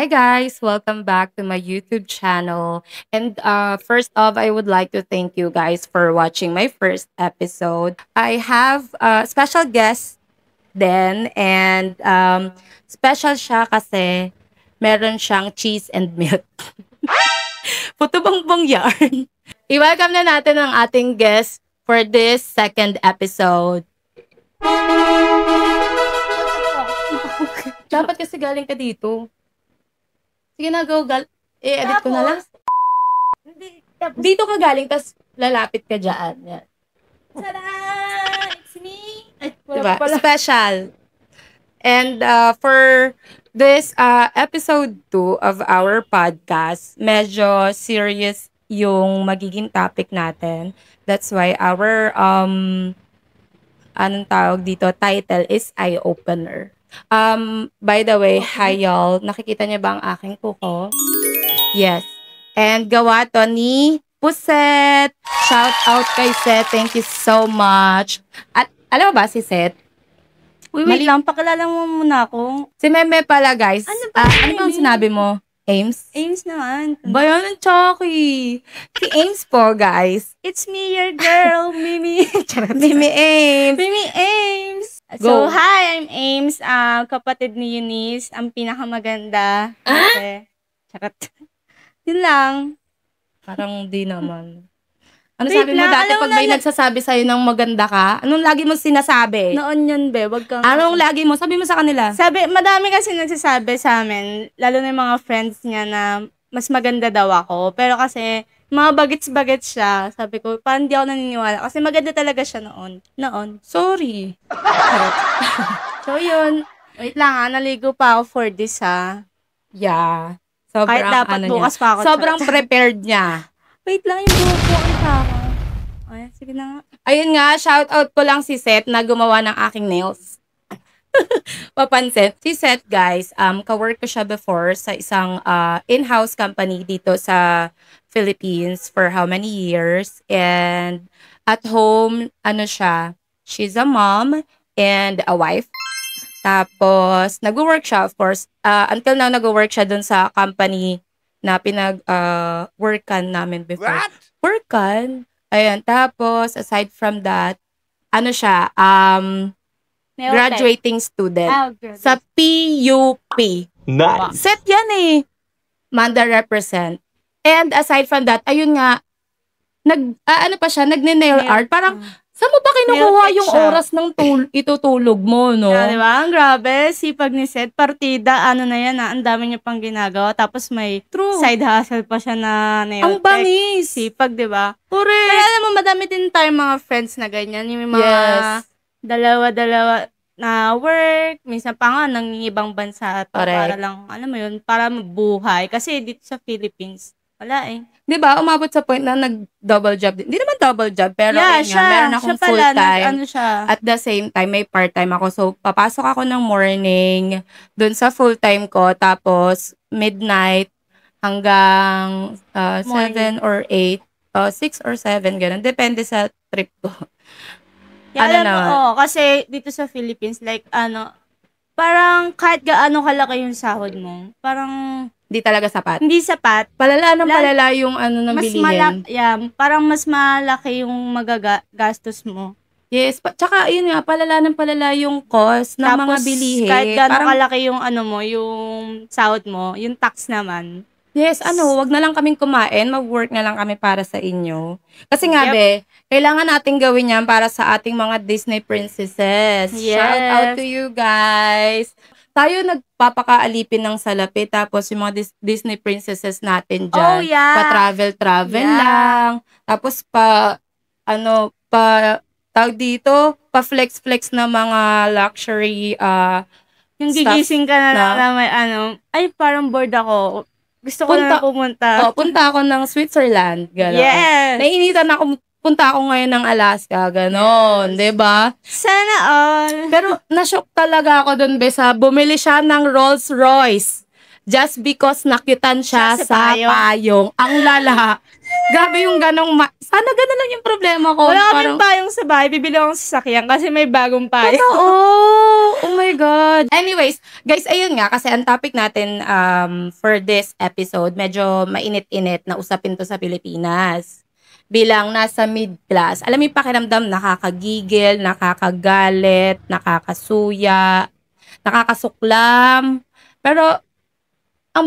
Hi guys, welcome back to my YouTube channel. And first off, I would like to thank you guys for watching my first episode. I have a special guest then and special siya kasi meron siyang cheese and milk. Puto bongbong yarn. I-welcome na natin ang ating guest for this second episode. Dapat kasi galing ka dito. Sige na, go. I-edit ko na lang. Dito ka galing, tas lalapit ka dyan. Yan. Tada! It's me! Ay, Diba? Special. And for this episode 2 of our podcast, medyo serious yung magiging topic natin. That's why our anong tawag dito, title is Eye Opener. By the way, hi y'all. Nakikita niyo ba ang aking kuko? Yes. And gawa to ni Puset. Shout out kay Seth. Thank you so much. At alam mo ba si Seth? Wait lang, pakilala mo muna ako. Si Meme pala, guys. Ano ba? Ano bang sinabi mo? Ames? Ames naman. Bayan ng Chucky. Si Ames po, guys. It's me, your girl, Mimi. Mimi Ames. Mimi Ames. Go. So, hi, I'm Ames. Kapatid ni Eunice. Ang pinakamaganda. Okay. Charot. Yun lang. Parang di naman. Ano Wait sabi mo lang, dati alam mo pag may nagsasabi sa'yo ng maganda ka? Anong lagi mo sinasabi? Noon yun, be. Wag kang... Anong lagi mo? Sabi mo sa kanila. Sabi, madami kasi nagsasabi sa amin, lalo na yung mga friends niya na mas maganda daw ako. Pero kasi, mga bagets-bagets siya. Sabi ko, parang di ako naniniwala. Kasi maganda talaga siya noon. Sorry. So, yun. Wait lang naligo pa ako for this Yeah. Sobrang, Kahit dapat bukas pa ako. Sobrang prepared niya. Wait lang, yung buhok ko ang tama. Ay, sige na nga. Ayun nga, shout out ko lang si Seth na gumawa ng aking nails. Papansin. Si Seth, guys, ka-work ko siya before sa isang in-house company dito sa Philippines for how many years. And at home, she's a mom and a wife. Tapos, nag-work siya, of course. Until now, nag-work siya dun sa company na pinag-workan namin before. What? Workan. Ayan. Tapos, aside from that, graduating student. Sa PUP. Nice. Set yan eh. Manda represent. And aside from that, ayun nga, nagne-nail art. Parang, saan mo ba kinukuha Nail yung tech siya. oras ng itutulog mo, no? Yeah, diba? Ang grabe. Sipag ni Seth. Partida, ano na yan ang dami niya pang ginagawa. Tapos may side hustle pa siya na nail Ang tech. bangis. Sipag, diba? Correct. Kaya alam mo, madami din tayong mga friends na ganyan. Yung mga Yes. dalawa-dalawa na work. Minsan pa nga, nang ibang bansa pa Correct. para lang, alam mo yun, para mabuhay. Kasi dito sa Philippines, wala eh. Di ba? Umabot sa point na nag-double job. Hindi naman double job, pero Yeah, yun nga, meron akong siya pala, full-time. ano siya. At the same time, may part-time ako. So, papasok ako ng morning dun sa full-time ko. Tapos, midnight hanggang 7 or 8. 6 or 7, ganun. Depende sa trip ko. Yeah, ano alam mo, naman? kasi dito sa Philippines, like, parang kahit gaano kalaki yung sahod mo, parang Hindi talaga sapat. hindi sapat. Palala ng Lal- palala yung ng Mas bilihin. parang mas malaki yung magagastos mo. Yes. Tsaka, yun nga, palala ng palala yung cost ng mga bilihin. kahit gaano Parang, kalaki yung yung sahod mo, yung tax naman. yes, wag na lang kaming kumain, mag-work na lang kami para sa inyo. Kasi nga, Yep. kailangan natin gawin yan para sa ating mga Disney princesses. Yes. Shout out to you guys. Tayo nagpapakaalipin ng salapi, tapos yung mga Disney princesses natin dyan, Oh, yeah. pa-travel Yeah. lang. Tapos tawag dito, pa-flex-flex na mga luxury, Yung stuff gigising ka na, na- na may ay parang bored ako. Gusto ko na pumunta. punta ako ng Switzerland, gano'n. Yes. Nainitan ako, punta ako ngayon ng Alaska, gano'n, Yes. 'di ba? Sana all. Pero na-shock talaga ako doon, Besa. Bumili siya ng Rolls Royce just because nakyutan siya Siya sa sa payong. Ang lala. Grabe yung ganong sana ganun lang yung problema ko. Wala kaming payong sa bahay. Bibili akong sasakyan kasi may bagong payong. Totoo. Oh my my God. Anyways, guys, ayun nga, kasi ang topic natin for this episode, medyo mainit-init na usapin to sa Pilipinas. Bilang nasa mid-class, alam mo yung pakiramdam, nakakagigil, nakakagalit, nakakasuya, nakakasuklam. Pero, ang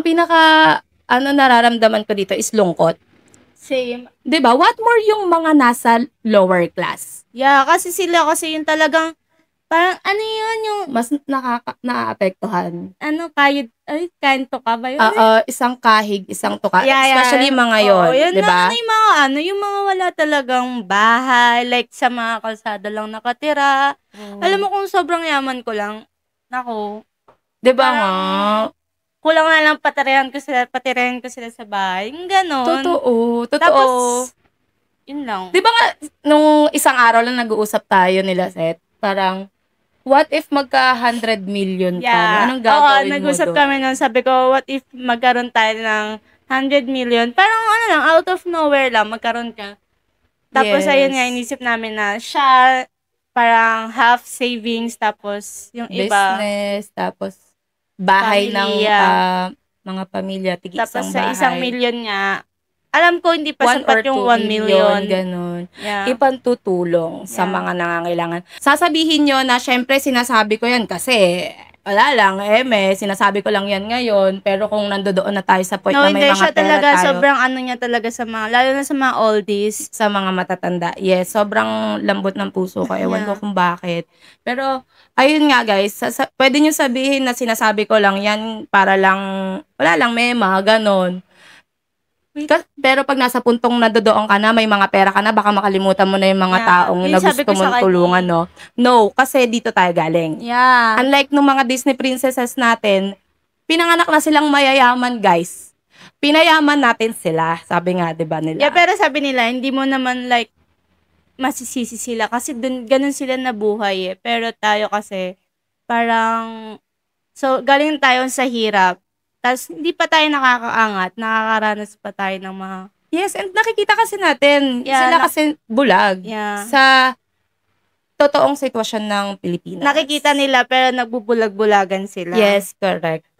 nararamdaman ko dito is lungkot. Same. 'Di ba? What more yung mga nasa lower class? Yeah, kasi sila kasi yung talagang, parang ano yun, yung, Mas naaapektuhan. kanto ka ba yun? Isang kahig, isang tuka. Yeah, yeah. Especially mga Oo, yon, yun 'di ba? na yung mga yung mga wala talagang bahay, like sa mga kalsada lang nakatira. Alam mo kung sobrang yaman ko lang, nako, 'Di ba parang, nga? kulang na lang patirahan ko sila sa bahay. Yung ganon. Totoo. Tapos, yun lang. 'Di ba nga nung isang araw lang nag-uusap tayo nila, Seth? Parang what if magka 100 million ka? Anong gagawin mo nag-usap doon? kami nun. Sabi ko, what if magkaroon tayo ng 100 million? Parang lang, out of nowhere lang, magkaroon ka. Tapos, Yes. ayun nga, inisip namin na siya, parang half savings, tapos yung iba, Business, tapos bahay Pamilya. ng mga pamilya, tig tapos isang sa bahay. isang million nga, alam ko hindi pa 1 or sapat yung 2 1 million. ganun. Yeah. Ipantutulong sa Yeah. mga nangangailangan. Sasabihin nyo na syempre sinasabi ko yan kasi wala lang, sinasabi ko lang yan ngayon, pero kung nandoon na tayo sa point No, na may hindi mga siya pera talaga, tayo sobrang ano niya talaga sa mga, lalo na sa mga oldies. sa mga matatanda. Yes, sobrang lambot ng puso ko. Ewan ko Yeah. kung bakit. Pero, ayun nga guys, pwede nyo sabihin na sinasabi ko lang yan para lang, wala lang, mema, ganon. Pero pag nasa puntong nadodoon ka na, may mga pera ka na, baka makalimutan mo na yung mga Yeah. taong Yung na sabi gusto ko sa mong kanya. tulungan, no? No, kasi dito tayo galing. Yeah. Unlike nung mga Disney princesses natin, pinanganak na silang mayayaman, guys. Pinayaman natin sila, sabi nga, 'di ba nila? Yeah, pero sabi nila, hindi mo naman like masisisi sila kasi ganun sila nabuhay eh. Pero tayo kasi parang galing tayo sa hirap. Tapos hindi pa tayo nakakaangat, nakakaranas pa tayo ng mga Yes, and nakikita kasi natin, Yeah, sila kasi bulag yeah. sa totoong sitwasyon ng Pilipinas. Nakikita nila pero nagbubulag-bulagan sila. Yes, correct.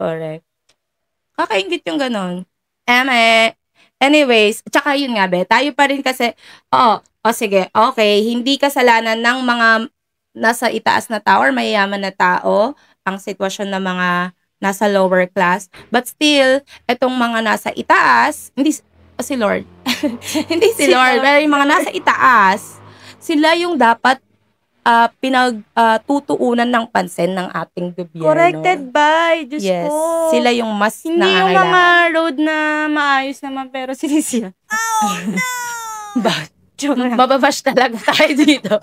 Kakaingit yung ganon. Anyways, tsaka yun nga tayo pa rin kasi, sige, okay, hindi kasalanan ng mga nasa itaas na tao or mayayaman na tao ang sitwasyon ng mga nasa lower class. But still, etong mga nasa itaas, hindi si Lord. Hindi si Lord, pero yung mga nasa itaas, sila yung dapat pinagtutuunan ng pansin ng ating gobyerno. Corrected by, Diyos Yes, ko. sila yung mas Hindi yung mga nangangailangan. road na maayos naman pero sinisiya. Mababash talaga tayo dito.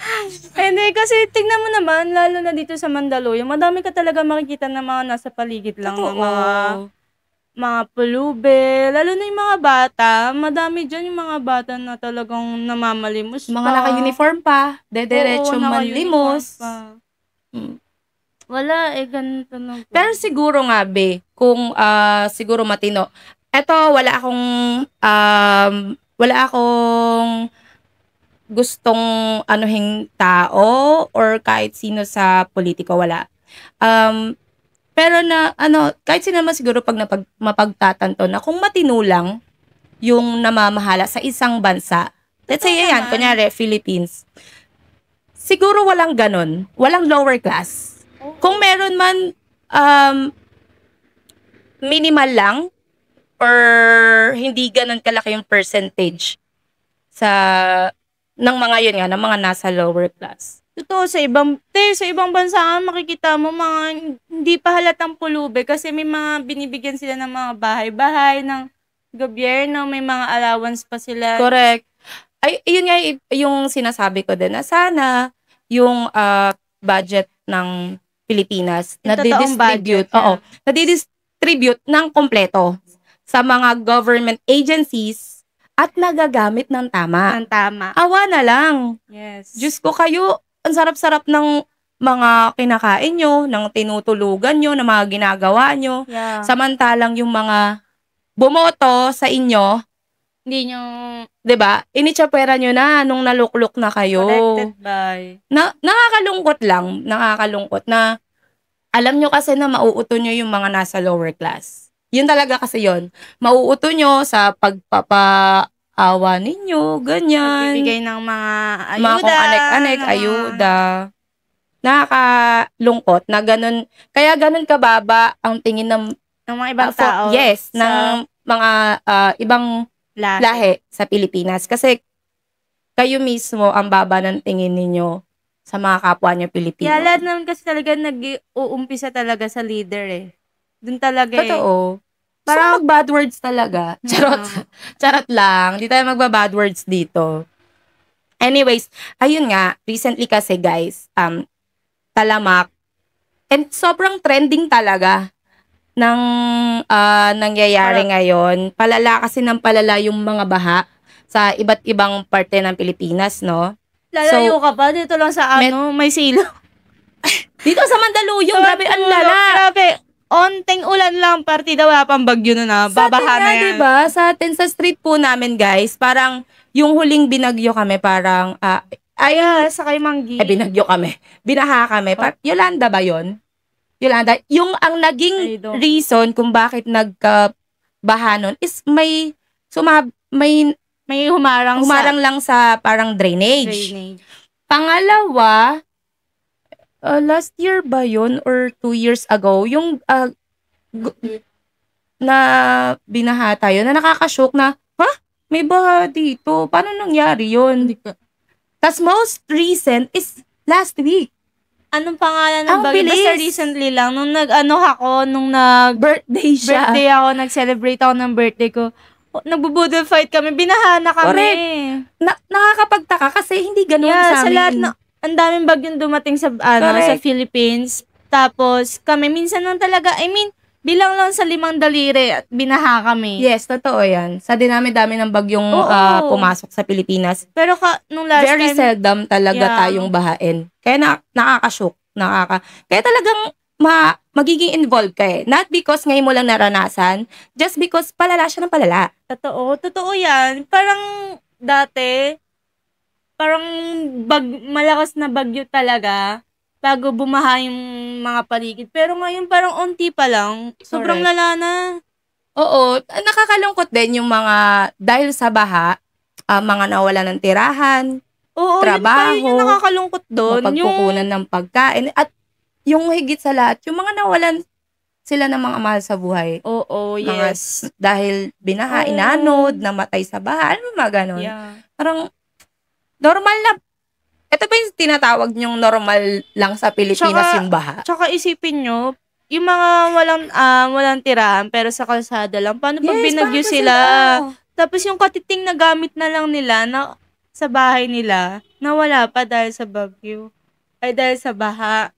Hindi, kasi tignan mo naman, lalo na dito sa Mandaluyong, madami ka talaga makikita na mga nasa paligid lang ng mga pulube, lalo na yung mga bata, madami dyan yung mga bata na talagang namamalimos Mga pa. naka-uniform pa, dediretso Oo, manlimos. naka-uniform pa. Mm. Wala, ganito lang. Pero siguro nga, kung siguro matino, eto, wala akong gustong anuhing tao or kahit sino sa politiko, wala. Pero kahit sino naman siguro pag mapagtatanto na kung matino lang yung namamahala sa isang bansa, let's say, naman. kunyari, Philippines, siguro walang ganon, walang lower class. Kung meron man, minimal lang, or hindi ganon kalaki yung percentage ng mga yun nga, ng mga nasa lower class. Totoo, sa ibang bansa nga makikita mo mga hindi pa halatang pulube kasi may mga binibigyan sila ng mga bahay-bahay ng gobyerno, may mga allowance pa sila. Correct. Ay, yun nga yung sinasabi ko din na sana yung budget ng Pilipinas Yung totoong budget, nadidistribute ng kompleto sa mga government agencies at nagagamit ng tama. Ang tama. Awa na lang. Yes. Diyos ko kayo, ang sarap-sarap ng mga kinakain nyo, ng tinutulugan nyo, ng mga ginagawa nyo. Yeah. Samantalang yung mga bumoto sa inyo, Hindi nyo 'di ba? Initsapwera nyo na nung naluklok na kayo. corrected by. Nakakalungkot lang, na alam nyo kasi na mauuto nyo yung mga nasa lower class. Yun talaga kasi yun. Mauuto nyo sa pagpapaawa ninyo, ganyan. Magbibigay ng mga ayuda. Mga kung anek-anek, ayuda. Nakakalungkot na ganun. Kaya ganun kababa ang tingin ng Ng mga ibang tao. yes, sa ng mga ibang lahi sa Pilipinas. Kasi kayo mismo ang baba ng tingin ninyo sa mga kapwa nyo Pilipino. Kaya lahat naman kasi talaga nag-uumpisa talaga sa leader eh. Doon talaga Totoo. Parang- Parang mag-bad words talaga. Charot. Charot lang. Di tayo magba-bad words dito. Anyways, ayun nga, recently kasi guys, talamak, and sobrang trending talaga ng nangyayari ngayon. Palala kasi ng palala yung mga baha sa iba't ibang parte ng Pilipinas, no? Lalayo ka pa dito lang sa may silo. Dito sa Mandaluyong, grabe ang lala. Grabe. Onting ulan lang, partida wala pang bagyo na babaha na yan. Diba? Sa atin, sa street po namin, guys, parang yung huling binagyo kami, parang, sa kay Manggi. binagyo kami. Binaha kami. Yolanda ba yon? Yolanda. Yung ang naging reason kung bakit nagkabaha nun is may humarang lang sa parang drainage. Pangalawa, last year ba yun or 2 years ago, yung na binaha tayo, na nakakashock na, may baha dito. Paano nangyari yun? Tas most recent is last week. Anong pangalan ng Ang bagay? bilis. Basta recently lang, nung Birthday siya. birthday ako, nag-celebrate ako ng birthday ko. Nagbubudol fight kami, binaha na kami. Correct. Nakakapagtaka kasi hindi ganun sa Sa amin. lahat ang daming bagyong dumating sa sa Correct. Philippines. Tapos kami minsan lang talaga, bilang lang sa 5 daliri at binaha kami. Yes, totoo yan. Sa dinami-dami ng bagyong Oo. pumasok sa Pilipinas, Pero nung last very time, seldom talaga tayong bahain. Kaya nakakashock. Kaya talagang magiging involved ka eh. Not because ngayon mo lang naranasan, just because palala siya ng palala. Totoo yan. Parang dati, malakas na bagyo talaga bago bumaha yung mga paligid. Pero ngayon parang onti pa lang. Sobrang Correct. lala na. Oo, nakakalungkot din yung mga, dahil sa baha, mga nawala ng tirahan, Oo, trabaho, yun pa yung nakakalungkot doon. mapagkukunan ng pagkain, at yung higit sa lahat, yung mga nawalan sila ng mga mahal sa buhay. Oo, Mga- yes. Dahil binaha, Oo. inanod, namatay sa baha, ano mga ganon. Yeah. Parang, normal na, ito ba yung tinatawag nyong normal lang sa Pilipinas Tsaka- yung baha? Tsaka isipin nyo, yung mga walang tirahan pero sa kalsada lang, paano pag binagyo paano sila? Tapos yung katiting na gamit na lang nila na sa bahay nila, nawala pa dahil sa bagyo. Ay dahil sa baha.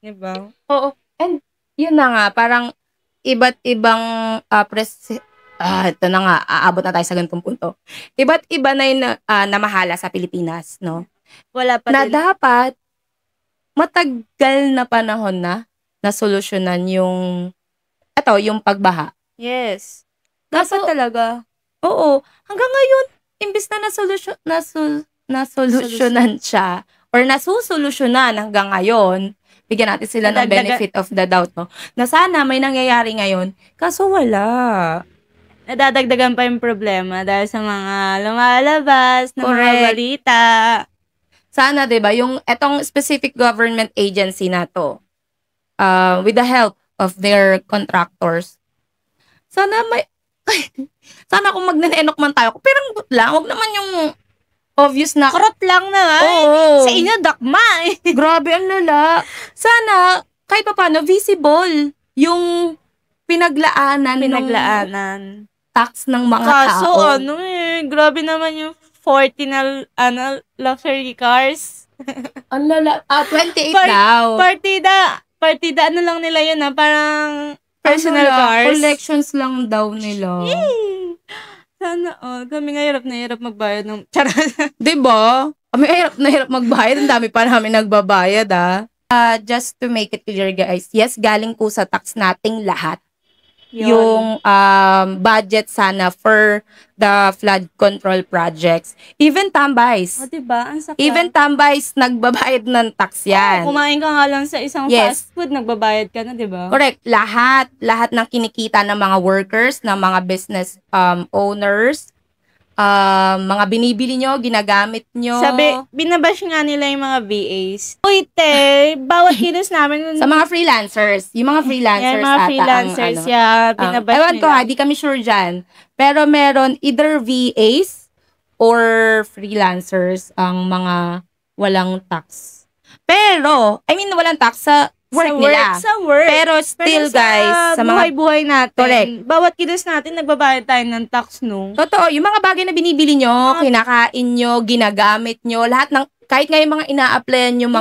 Diba? Oo. And, yun na nga, parang, iba't ibang ito na nga, aabot na tayo sa ganitong punto. Iba't iba na yung namahala sa Pilipinas, no? Wala pa Na din. dapat, matagal na panahon na solusyonan yung pagbaha. Yes. Kaso, Dapat talaga. oo, hanggang ngayon, imbis na nasolusyonan siya, or nasusolusyonan hanggang ngayon, bigyan natin sila ng benefit of the doubt, no? Na sana may nangyayari ngayon, kaso wala. Nadadagdagan pa yung problema dahil sa mga lumalabas na mga Correct. balita. Sana, 'di ba, yung etong specific government agency na to, with the help of their contractors, sana sana kung magnanenok man tayo, pero lang, wag naman yung obvious na, Kurot lang naman. oo, Sa inyo, dakma eh. grabe ang lala. Sana, kahit pa paano, visible yung pinaglaanan ng tax ng mga Kaso tao. grabe naman yung 40 na luxury cars. Ang lala. 28 Par- daw. Partida lang nila yun parang personal Ano lang, cars. collections lang daw nila. Sana kami nga hirap na hirap magbayad ng charot. Diba? Kami hirap magbayad. Ang dami pa namin nagbabayad, ah. Just to make it clear, guys. Yes, galing po sa tax nating lahat. Yun. yung budget sana for the flood control projects. Even tambays. O, diba? Ang sakla. Even tambays, nagbabayad ng tax yan. Kumain ka nga lang sa isang Yes. fast food, nagbabayad ka na, diba? Correct. Lahat ng kinikita ng mga workers, ng mga business owners, mga binibili nyo, ginagamit nyo. Sabi, binabash nga nila yung mga VAs. Uy, te, bawat kilos namin. Sa mga freelancers. Yung mga freelancers mga ata freelancers, ang, binabash ewan ko nila. di kami sure dyan. Pero meron either VAs or freelancers ang mga walang tax. Pero, walang tax sa work nila. Sa work. Pero still, Pero guys, sa mga buhay-buhay natin, correct. bawat kilos natin, nagbabayad tayo ng tax, no? Totoo, yung mga bagay na binibili nyo, kinakain nyo, ginagamit nyo, lahat ng, kahit nga yung mga ina-applyan nyo,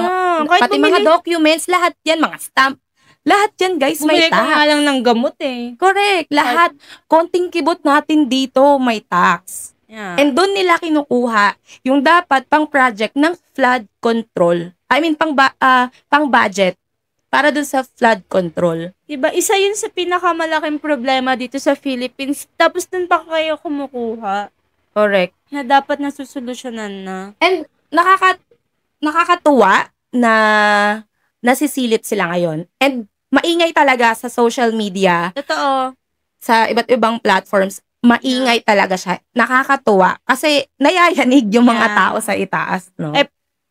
kahit pati mga documents, lahat yan, mga stamp, lahat yan, guys, may bumili ka nga tax. lang ng gamot, eh. Correct, lahat, konting kibot natin dito, may tax. Yeah. And doon nila kinukuha yung dapat pang project ng flood control. Pang budget para doon sa flood control. Diba, isa yun sa pinakamalaking problema dito sa Philippines. Tapos dun pa kayo kumukuha. Correct. Na dapat nasusolusyonan na. And nakakatuwa na nasisilip sila ngayon. And maingay talaga sa social media, Totoo. sa iba't ibang platforms, maingay talaga siya. Nakakatuwa. Kasi nayayanig yung mga tao sa itaas, no?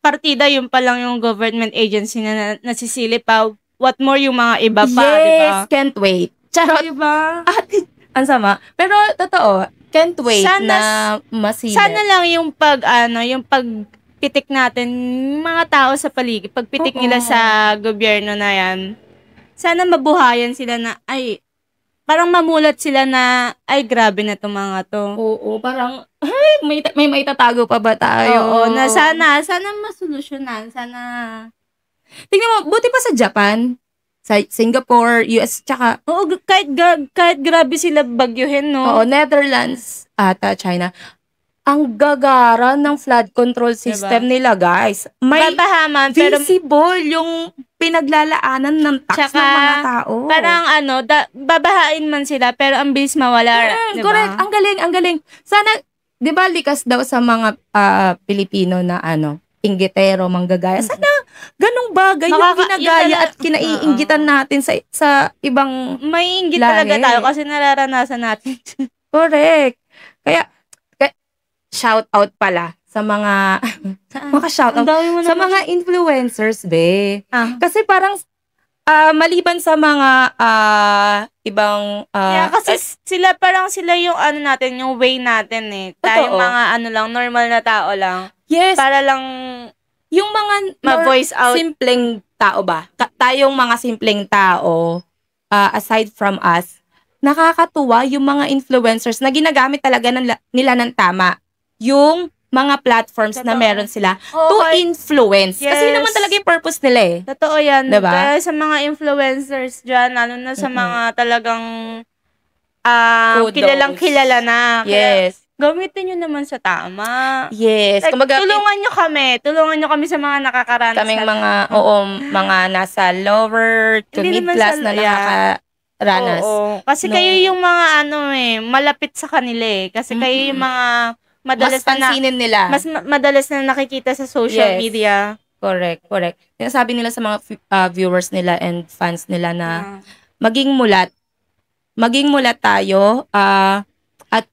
Partida, yung pa lang yung government agency na nasisilip pa. What more yung mga iba pa, yes, diba? Can't wait. Charot. Diba? Ang sama. Pero totoo, can't wait na masilip. Sana lang yung yung pagpitik natin, mga tao sa paligid, pagpitik nila sa gobyerno na yan, sana mabuhayan sila na, parang mamulat sila na, grabe na itong mga to. Oo, parang, may maitatago pa ba tayo? Oo, na sana masolusyonan, sana. Tingnan mo, buti pa sa Japan, sa Singapore, US, tsaka, Oo, kahit grabe sila bagyuhin, no? oo, Netherlands, ata, China, ang gagara ng flood control system nila, guys. May babahaman, pero visible yung pinaglalaanan ng tax tsaka, ng mga tao. parang babahain man sila, pero ang bilis mawala. Diba? Correct, ang galing. Sana, di ba likas daw sa mga Pilipino na inggitero, manggagaya. Sana, ganong bagay yung ginagaya at kinaiinggitan natin sa ibang may inggit lahi. talaga tayo kasi nararanasan natin. Correct. Kaya shout out pala sa mga shout out sa mga influencers, be. Kasi parang maliban sa mga ibang kasi sila yung natin, yung way natin eh. Tayong mga normal na tao lang. Yes. Para lang yung mga ma-voice out. Simpleng tao ba? Tayong mga simpleng tao, aside from us, nakakatuwa yung mga influencers na ginagamit talaga nila ng tama yung mga platforms na meron sila to influence. Yes. Kasi naman talaga yung purpose nila eh. Totoo yan. Diba? Kaya sa mga influencers dyan, lalo na sa mga talagang kilalang kilala na. Yes. Kaya, gamitin nyo naman sa tama. Yes. Like, tulungan nyo kami sa mga nakakaranas. Kaming mga nasa lower to mid-class na nakakaranas. Oo. Kasi kayo yung mga malapit sa kanila eh. Kasi kayo yung mga madalas mas pansinin nila. Mas madalas na nakikita sa social media. Correct. Sinasabi nila sa mga viewers nila and fans nila na maging mulat tayo at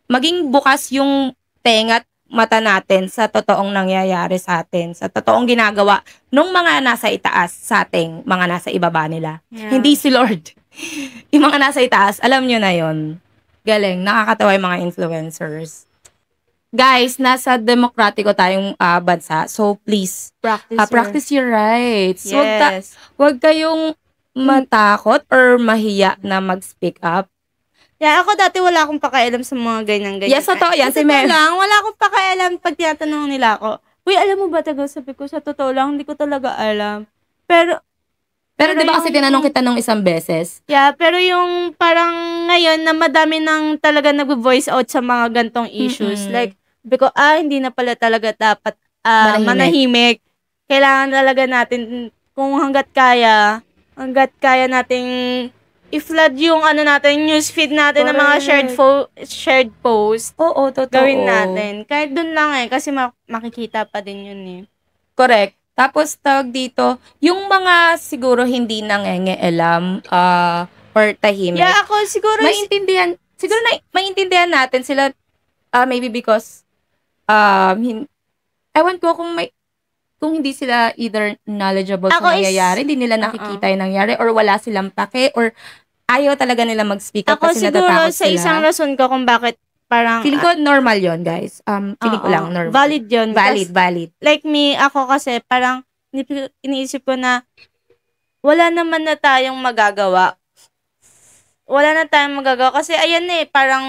maging bukas yung tenga at mata natin sa totoong nangyayari sa atin, sa totoong ginagawa ng mga nasa itaas sa ating mga nasa ibaba nila. Yeah. Hindi si Lord. Yung mga nasa itaas, alam nyo na yon. Galing, nakakatawa yung mga influencers. Guys, nasa demokratiko tayong bansa. So, please, practice your rights. Yes. Huwag kayong matakot or mahiya na mag-speak up. Yeah, ako dati wala akong pakialam sa mga ganyan-ganyan. Yes, totoo yan. Si Mel. Wala akong pakialam pag tinatanong nila ako. Uy, alam mo ba tagal? Sabi ko, sa totoo lang, hindi ko talaga alam. Pero di ba kasi tinanong kita nung isang beses? Yeah, pero yung parang ngayon na madami nang talaga nag-voice out sa mga gantong issues. Like, because, hindi na pala talaga dapat manahimik. Kailangan talaga natin, kung hanggat kaya nating i-flood yung ano natin, newsfeed natin ng mga shared post. Oo, totoo. Gawin natin. Kahit dun lang kasi makikita pa din yun Correct. Tapos tawag dito, yung mga siguro hindi nangengealam or tahimik. Yeah, ako siguro maintindihan natin sila maybe because ewan ko kung hindi sila either knowledgeable sa nangyayari, hindi nila nakikita yung nangyayari, or wala silang pake, or ayaw talaga nila mag-speak up kasi natatakot sila. Ako siguro sa isang rason ko kung bakit parang... Feeling ko normal yon guys. Feeling ko lang normal. Valid yun. Valid. Like me, ako kasi parang iniisip ko na wala naman na tayong magagawa. Kasi ayan parang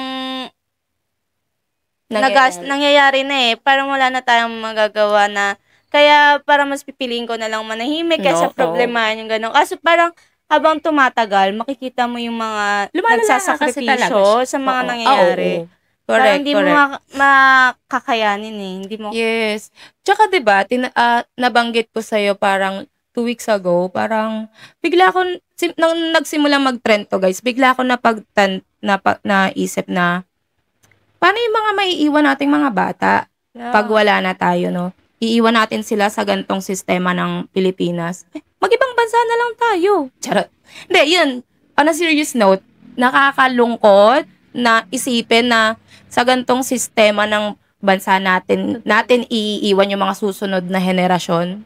nangyayari na parang wala na tayong magagawa na kaya parang mas pipiliin ko na lang manahimik kaysa problemahan yung gano'n. Kaso parang habang tumatagal, makikita mo yung mga nagsasakripisyo sa mga nangyayari. Correct. Parang hindi mo makakayanin Hindi mo... Yes. Tsaka diba, nabanggit ko sa'yo parang 2 weeks ago, parang bigla ako, nang nagsimula mag-trend to guys, bigla ako naisip na paano yung mga maiiwan nating mga bata pag wala na tayo, no? Iiwan natin sila sa gantong sistema ng Pilipinas. Mag-ibang bansa na lang tayo. Charot. Hindi, yun. On a serious note, nakakalungkot na isipin na sa gantong sistema ng bansa natin iiwan yung mga susunod na henerasyon.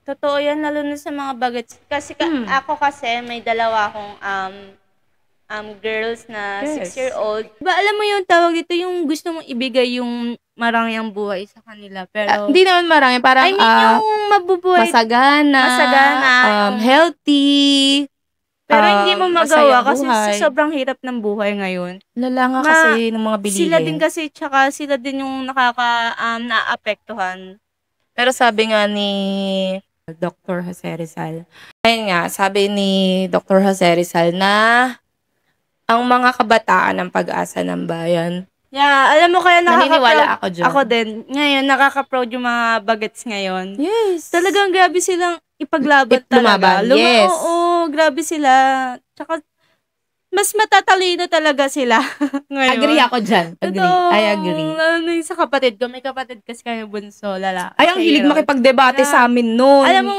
Totoo yan, lalo na sa mga bagets. Kasi ako kasi, may dalawa akong girls na 6-year-old. Ba, alam mo yung tawag dito, yung gusto mong ibigay yung marangyang buhay sa kanila. Pero hindi naman marami, parang yung mabubuhay. Masagana, healthy. Pero hindi mo magawa kasi sobrang hirap ng buhay ngayon. Lala nga kasi ng mga bilihin. Sila din yung naapektuhan. Pero sabi nga ni Dr. Jose Rizal, ayun nga, sabi ni Dr. Jose Rizal na ang mga kabataan ng pag-asa ng bayan. Yeah, alam mo kaya naniniwala ako dyan. Ako din. Ngayon, nakaka-proud yung mga bagets ngayon. Yes. Talagang grabe silang ipaglaban talaga. Yes. Oo, grabe sila. Tsaka, mas matatalino talaga sila ngayon. Agree ako dyan. I agree. Sa kapatid ko, may kapatid kasi kami bunso, lalaki. Ay, ang hilig makipagdebate sa amin noon. Alam mo,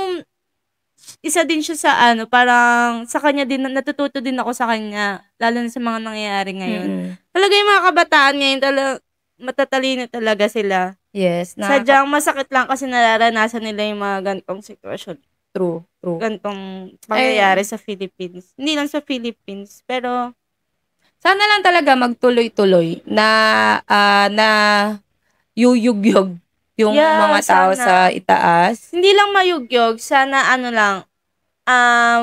isa din siya sa parang sa kanya din, natututo din ako sa kanya, lalo na sa mga nangyayari ngayon. Talaga yung mga kabataan ngayon, matatalino talaga sila. Yes. Sadyang masakit lang kasi nararanasan nila yung mga gantong sitwasyon. True. Gantong pangyayari sa Philippines. Hindi lang sa Philippines, pero sana lang talaga magtuloy-tuloy na yuyugyog yung mga tao sa itaas. Hindi lang mayugyog, sana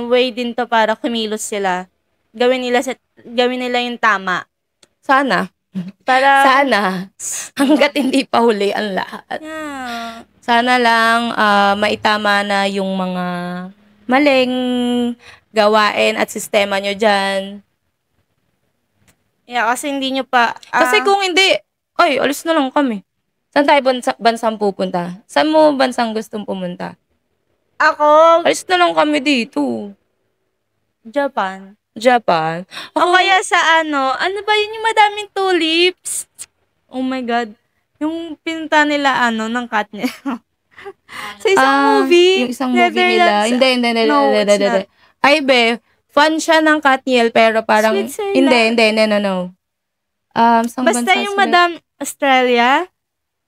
way din to para kumilos sila. Gawin nila yung tama. Sana. Sana. Hanggat hindi pa huli ang lahat. Yeah. Sana lang maitama na yung mga maling gawain at sistema nyo dyan. Yeah, kasi hindi nyo pa... kasi kung hindi, alis na lang kami. Saan tayo bansang pupunta? Saan mo bansang gustong pumunta? Ako? Alis na lang kami dito. Japan. Ako kaya sa ano ba yun yung madaming tulips? Oh my God. Yung pinunta nila ng Katniel. Sa isang movie. Yung isang movie nila. Hindi. Ay, be, fan siya ng Katniel, pero parang, hindi, no. Basta yung Madam Australia?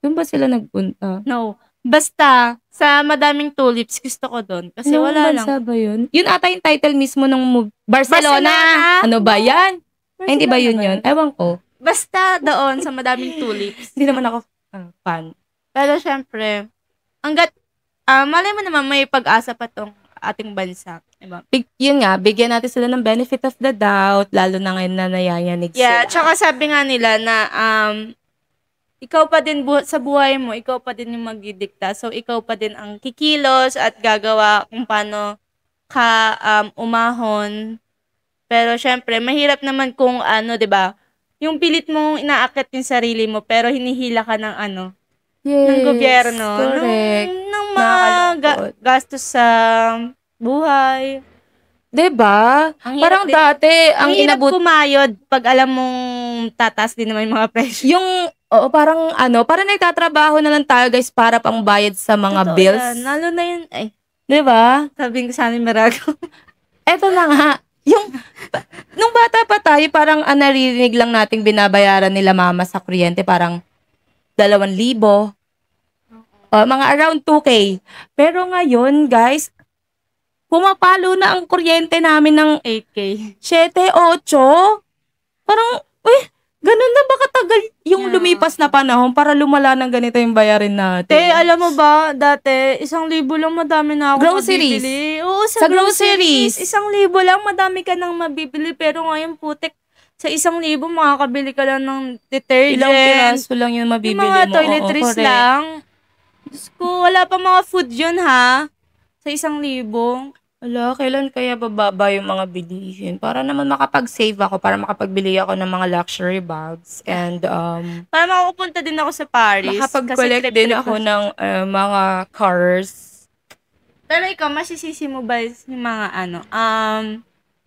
Doon ba sila nagpunta? No. Basta, sa madaming tulips, gusto ko doon. Kasi wala lang. Bansa ba yun? Yun ata yung title mismo ng movie. Barcelona! Ano ba yan? Ay, hindi ba yun? Ewan ko. Basta doon, sa madaming tulips. Hindi naman ako fan. Pero syempre, malay mo naman may pag-asa pa tong ating bansa. Diba? Yun nga, bigyan natin sila ng benefit of the doubt, lalo na ngayon na nayayanig sila. Yeah, tsaka sabi nga nila na, ikaw pa din sa buhay mo, ikaw pa din yung magdidikta. So, ikaw pa din ang kikilos at gagawa kung paano ka umahon. Pero, syempre, mahirap naman kung diba? Yung pilit mong inaakit yung sarili mo, pero hinihila ka ng ng gobyerno. Correct. Ng mga gastos sa buhay. 'Di ba? Ang hirap Parang din. dati ang Ang hirap inabot kumayod pag alam mong tataas din naman yung mga presyo. yung oo, parang parang nagtatrabaho na lang tayo guys para pangbayad sa mga Totoo bills. yan. Lalo na yun, ay, 'Di ba? sabihin ko sana yung Marago. Eto na nga, yung nung bata pa tayo parang naririnig lang nating binabayaran nila mama sa kuryente parang 2,000. Mga around 2K. Pero ngayon, guys, pumapalo na ang kuryente namin ng 8K. 7, 8. Parang, ganun na ba katagal yung Yeah. lumipas na panahon para lumala ng ganito yung bayarin natin? Alam mo ba, dati, 1,000 lang madami na ako Groceries. mabibili. Oo, Sa groceries. 1,000 lang madami ka nang mabibili. Pero ngayon, putek, sa 1,000 makakabili ka lang ng detergent. Ilang piraso lang yung mabibili Yung mga mo. toiletries correct. lang. Diyos ko, wala pa mga food yun ha. Sa 1,000. Ala, kailan kaya bababa yung mga bilihin? Para naman makapag-save ako, para makapagbili ako ng mga luxury bags. And Para makapunta din ako sa Paris. makapag-collect din ako ng mga cars. Pero ikaw, masisisi mo ba yung mga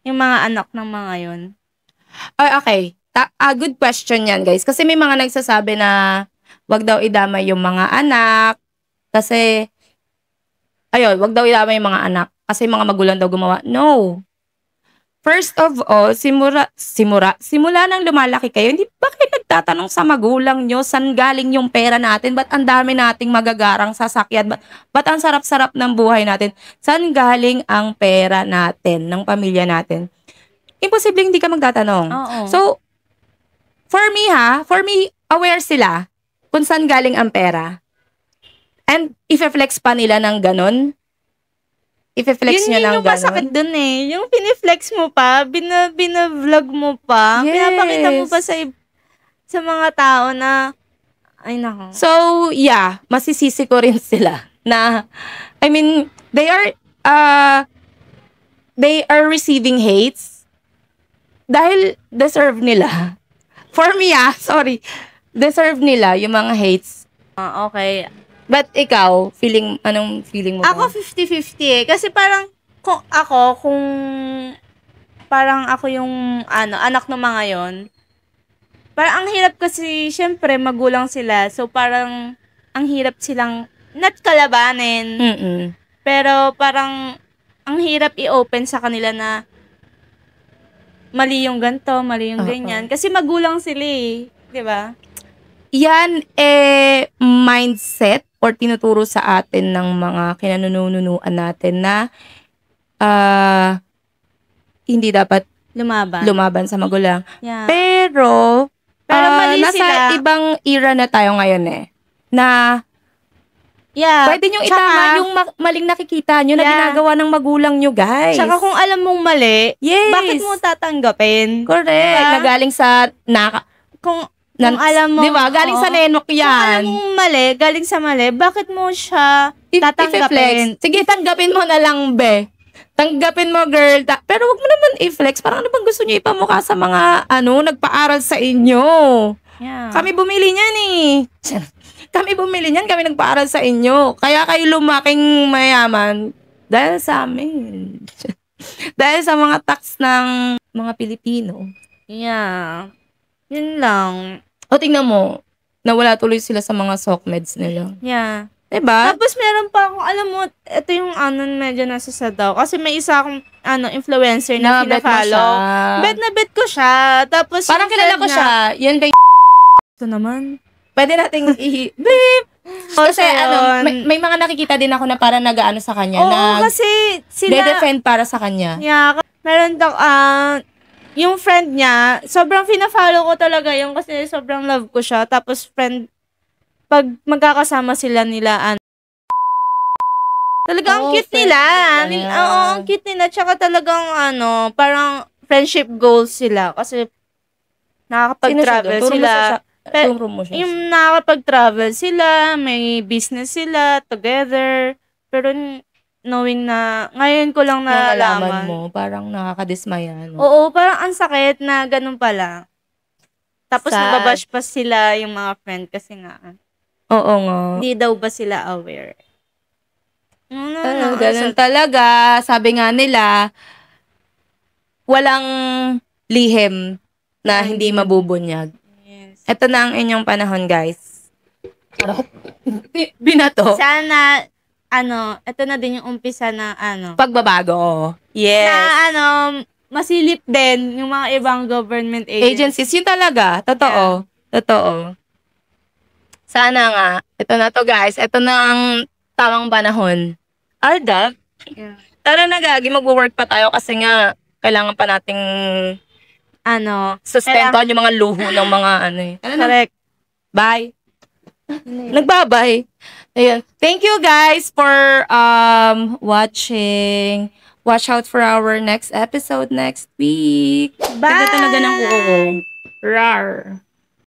yung mga anak ng mga yun? Ay, okay. Good question yan, guys. Kasi may mga nagsasabi na wag daw idamay yung mga anak. Kasi, wag daw idamay yung mga anak. Kasi mga magulang daw gumawa. No. First of all, simula nang lumalaki kayo, hindi ba kayo nagtatanong sa magulang nyo, saan galing yung pera natin? Ba't ang dami nating magagarang sasakyan? Ba't ang sarap-sarap ng buhay natin? Saan galing ang pera natin, ng pamilya natin? Imposible hindi ka magtatanong. Oo. So, for me, aware sila kung saan galing ang pera. And i-flex pa nila ng ganun. I-flex nyo ng Yun yung ganun. masakit dun eh. Yung piniflex mo pa, binavlog mo pa, Yes. pinapakita mo pa sa mga tao na, ay nako. So, yeah, masisisi ko rin sila na, I mean, they are receiving hates dahil deserve nila. For me, deserve nila yung mga hates. Okay. But ikaw, anong feeling mo ba? Ako 50-50 eh. Kasi parang, kung parang ako yung, anak ng mga yon, parang ang hirap kasi, syempre, magulang sila. So, parang, ang hirap silang, not kalabanin. Mm-mm. Pero, parang, ang hirap i-open sa kanila na, mali yung ganto, mali yung ganyan. Kasi magulang sila eh. Diba? Yan, mindset or tinuturo sa atin ng mga kinanununuan natin na hindi dapat lumaban sa magulang. Yeah. Pero mali nasa sila. ibang era na tayo ngayon na Yeah. pwede nyo itama yung maling nakikita nyo na ginagawa ng magulang nyo, guys. Tsaka kung alam mong mali, yes, bakit mo tatanggapin? correct. Diba? Na galing sa Kung alam mo, diba? Galing sa nenok kung alam yan. mong mali, galing sa mali, bakit mo siya tatanggapin? Sige, tanggapin mo na lang, be. Tanggapin mo, girl. Pero wag mo naman i-flex. Parang ano bang gusto niyo ipamukha sa mga, nagpaaral sa inyo? Yeah. Kami bumili niyan eh. Kami bumili niyan, kami nagpaaral sa inyo. Kaya kayo lumaking mayaman dahil sa amin. Dahil sa mga tax ng mga Pilipino. Yeah. Yun lang. O, tingnan mo, nawala tuloy sila sa mga SOCMEDs nila. Yeah. Diba? Tapos meron pa akong, alam mo, ito yung medyo nasa sad daw. Kasi may isa akong, influencer na bet mo pinafollow. siya. Bet na bet ko siya. Tapos Parang yung kilala friend ko siya. Yan kay Ito naman. pwede nating beep. Kasi yun. may mga nakikita din ako na parang nag-aano sa kanya. Oo, kasi sila, de-defend para sa kanya. yeah, meron daw, yung friend niya, sobrang fina-follow ko talaga yun kasi sobrang love ko siya. Tapos pag magkakasama sila nila, talaga ang cute nila. Oo, ang cute nila. Tsaka talagang, parang friendship goals sila. Kasi nakakapag-travel sila. Yung nakakapag-travel sila, may business sila together. Pero knowing na, ngayon ko lang nalaman. mo, parang nakakadismaya. No? Oo, parang ang sakit na ganun pala. Tapos Sad. nababash pa sila yung mga friend kasi nga, Oo nga. hindi daw ba sila aware? Ganun talaga. Sabi nga nila, walang lihim na hindi mabubunyag. Yes. Ito na ang inyong panahon, guys. Binato. Sana, ito na din yung umpisa na, Pagbabago. Yes. na, masilip din yung mga ibang government agencies. Agencies, yun talaga. Totoo. Totoo. Sana nga. Ito na to, guys. Ito na ang tamang panahon. Alda, Yeah. tara na, Gagi. Mag-work pa tayo kasi nga, kailangan pa nating sustentuhan yung mga luho ng mga Tara na. Correct. Bye. Nagbabay. Ayun. Thank you guys for watching. Watch out for our next episode next week. Bye! Ganda talaga ng kuko ko. Rar.